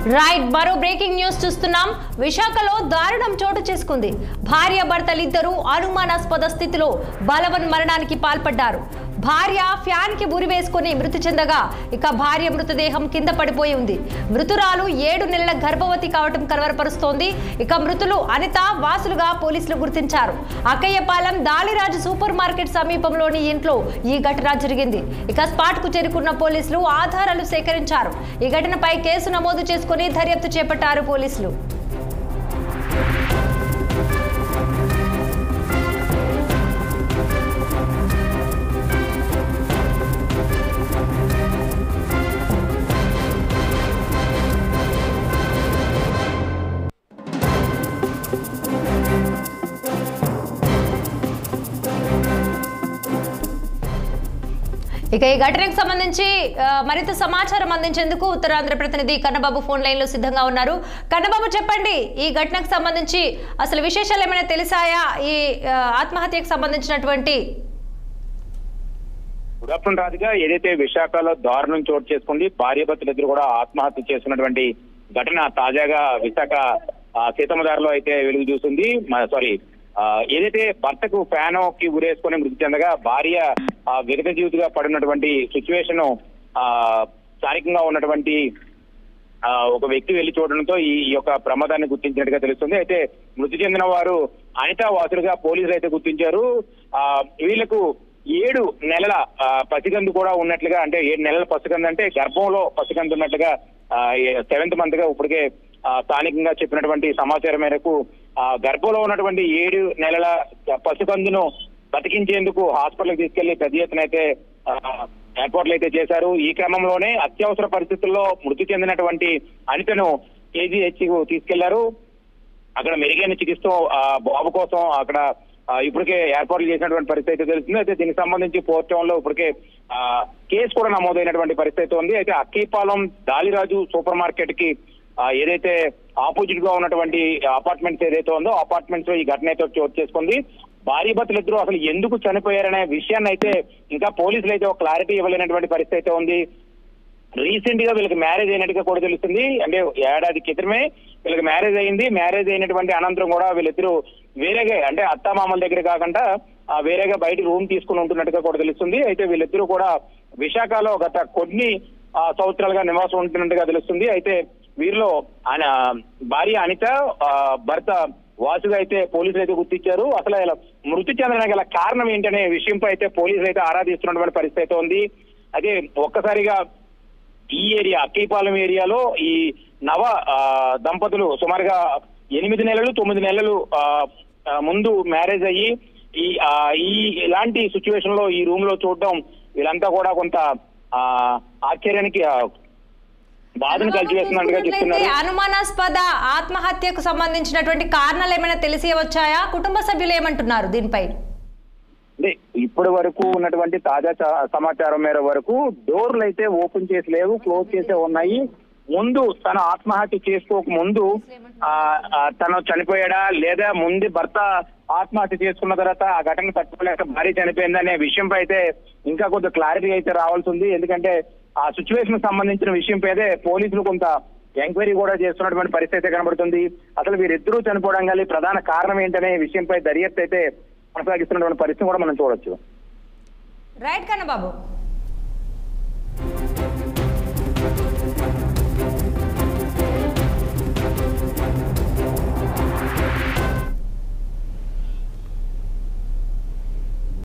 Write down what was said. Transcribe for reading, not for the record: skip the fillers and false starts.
Right మరో breaking news చూస్తున్నాం. విశాఖలో దారుణం చోటు చేసుకుంది. భార్య భర్తలిద్దరూ అనుమానాస్పద స్థితిలో బలవన్ మరణానికి పాల్పడ్డారు. భార్య ఫ్యాన్ కి ఉరి వేసుకుని మృతి చెందగా ఇక భార్య మృతదేహం కింద పడిపోయి ఉంది. మృతురాలు 7 నెలల గర్భవతి కావటం కలవరపరుస్తోంది. ఇక మృతులు అనిత వాసులుగా పోలీసులు గుర్తించారు. అక్కయ్యపాలెం దాలిరాజు సూపర్ మార్కెట్ సమీపంలోని ఇంట్లో ఈ ఘటన జరిగింది. ఇక స్పాట్ కు చేరుకున్న పోలీసులు ఆధారాలు సేకరించారు. ఈ ఘటనపై కేసు నమోదు చేసుకుని దర్యాప్తు చేపట్టారు పోలీసులు. ఇక ఈ ఘటనకు సంబంధించి మరింత సమాచారం అందించేందుకు ఉత్తరాంధ్ర ప్రతినిధి కన్నబాబు ఫోన్ లైన్ లో సిద్ధంగా ఉన్నారు. కన్నబాబు, చెప్పండి, ఈ ఘటనకు సంబంధించి అసలు విశేషాలు ఏమైనా తెలిసాయా? ఈ ఆత్మహత్యకు సంబంధించినటువంటి రాజుగా ఏదైతే విశాఖలో దారుణం చోటు చేసుకుంది, భార్యాభర్తలిద్దరు కూడా ఆత్మహత్య చేస్తున్నటువంటి ఘటన తాజాగా విశాఖ సీతమ్మదారిలో అయితే వెలుగు చూసింది. ఏదైతే భర్తకు ఫ్యాన్ కి ఉరేసుకొని మృతి చెందగా భార్య విగత జీవితగా పడినటువంటి సిచ్యువేషన్ స్థానికంగా ఉన్నటువంటి ఒక వ్యక్తి వెళ్లి చూడడంతో ఈ యొక్క ప్రమాదాన్ని గుర్తించినట్టుగా తెలుస్తుంది. అయితే మృతి చెందిన వారు అనిత వాసులుగా పోలీసులు అయితే గుర్తించారు. వీళ్లకు 7 నెలల పసిగందు కూడా ఉన్నట్లుగా, అంటే 7 నెలల పసిగందు అంటే గర్భంలో పసిగందు ఉన్నట్లుగా 7th month గా ఇప్పటికే స్థానికంగా చెప్పినటువంటి సమాచారం మేరకు గర్భంలో ఉన్నటువంటి 7 నెలల పసికందును బతికించేందుకు హాస్పిటల్కి తీసుకెళ్లి పెద్ద ఎత్తున అయితే ఏర్పాట్లు అయితే చేశారు. ఈ క్రమంలోనే అత్యవసర పరిస్థితుల్లో మృతి చెందినటువంటి అనితను KGH కు తీసుకెళ్లారు. అక్కడ మెరుగైన చికిత్స బాబు కోసం అక్కడ ఇప్పటికే ఏర్పాట్లు చేసినటువంటి పరిస్థితి అయితే తెలుస్తుంది. అయితే దీనికి సంబంధించి పోర్టంలో ఇప్పటికే కేసు కూడా నమోదైనటువంటి పరిస్థితి ఉంది. అయితే అక్కయ్యపాలెం దాలిరాజు సూపర్ మార్కెట్ కి ఏదైతే ఆపోజిట్ గా ఉన్నటువంటి అపార్ట్మెంట్స్ ఏదైతే ఉందో అపార్ట్మెంట్స్ లో ఈ ఘటన అయితే చోటు చేసుకుంది. భార్యాభర్తలిద్దరూ అసలు ఎందుకు చనిపోయారనే విషయాన్ని అయితే ఇంకా పోలీసులు అయితే ఒక క్లారిటీ ఇవ్వలేనటువంటి పరిస్థితి అయితే ఉంది. రీసెంట్ గా వీళ్ళకి మ్యారేజ్ అయినట్టుగా కూడా తెలుస్తుంది. అంటే ఏడాది క్రితమే వీళ్ళకి మ్యారేజ్ అయింది. మ్యారేజ్ అయినటువంటి అనంతరం కూడా వీళ్ళిద్దరూ వేరేగా, అంటే అత్తామామల దగ్గర కాకుండా వేరేగా బయట రూమ్ తీసుకుని ఉంటున్నట్టుగా కూడా తెలుస్తుంది. అయితే వీళ్ళిద్దరూ కూడా విశాఖలో గత కొన్ని సంవత్సరాలుగా నివాసం ఉంటున్నట్టుగా తెలుస్తుంది. అయితే వీరిలో భార్య అనిత, భర్త వాసుగా అయితే పోలీసులు అయితే గుర్తించారు. అసలు మృతి చెందడానికి గల కారణం ఏంటనే విషయంపై అయితే పోలీసులు అయితే ఆరాధిస్తున్నటువంటి పరిస్థితి అయితే ఉంది. అయితే ఒక్కసారిగా ఈ ఏరియా అక్కయ్యపాలెం ఏరియాలో ఈ నవ దంపతులు సుమారుగా 8 నెలలు 9 నెలలు ముందు మ్యారేజ్ అయ్యి ఇలాంటి సిచ్యువేషన్ లో ఈ రూమ్ లో చూడడం వీళ్ళంతా కూడా కొంత ఆశ్చర్యానికి బాధను కలిగివేస్తున్నట్టుగా చెప్తున్నారు. అనుమానాస్పద ఆత్మహత్యకు సంబంధించినటువంటి కారణాలు ఏమైనా తెలిసి వచ్చాయా? కుటుంబ సభ్యులు ఏమంటున్నారు దీనిపై? ఇప్పటి వరకు ఉన్నటువంటి తాజా సమాచారం మేర వరకు డోర్లు అయితే ఓపెన్ చేసి లేవు, క్లోజ్ చేసే ఉన్నాయి. ముందు తన ఆత్మహత్య చేసుకోక ముందు తను చనిపోయాడా లేదా ముందు భర్త ఆత్మహత్య చేసుకున్న తర్వాత ఆ ఘటన తట్టుకోలేక భార్య చనిపోయిందనే విషయంపై అయితే ఇంకా కొంత క్లారిటీ అయితే రావాల్సి ఉంది. ఎందుకంటే ఆ సిచ్యువేషన్ సంబంధించిన విషయంపై అయితే పోలీసులు కొంత ఎంక్వైరీ కూడా చేస్తున్నటువంటి పరిస్థితి కనబడుతుంది. అసలు వీరిద్దరూ చనిపోవడం కానీ ప్రధాన కారణం ఏంటనే విషయంపై దర్యాప్తు అయితే కొనసాగిస్తున్నటువంటి పరిస్థితి కూడా మనం చూడొచ్చు. రైట్ కన్నబాబు.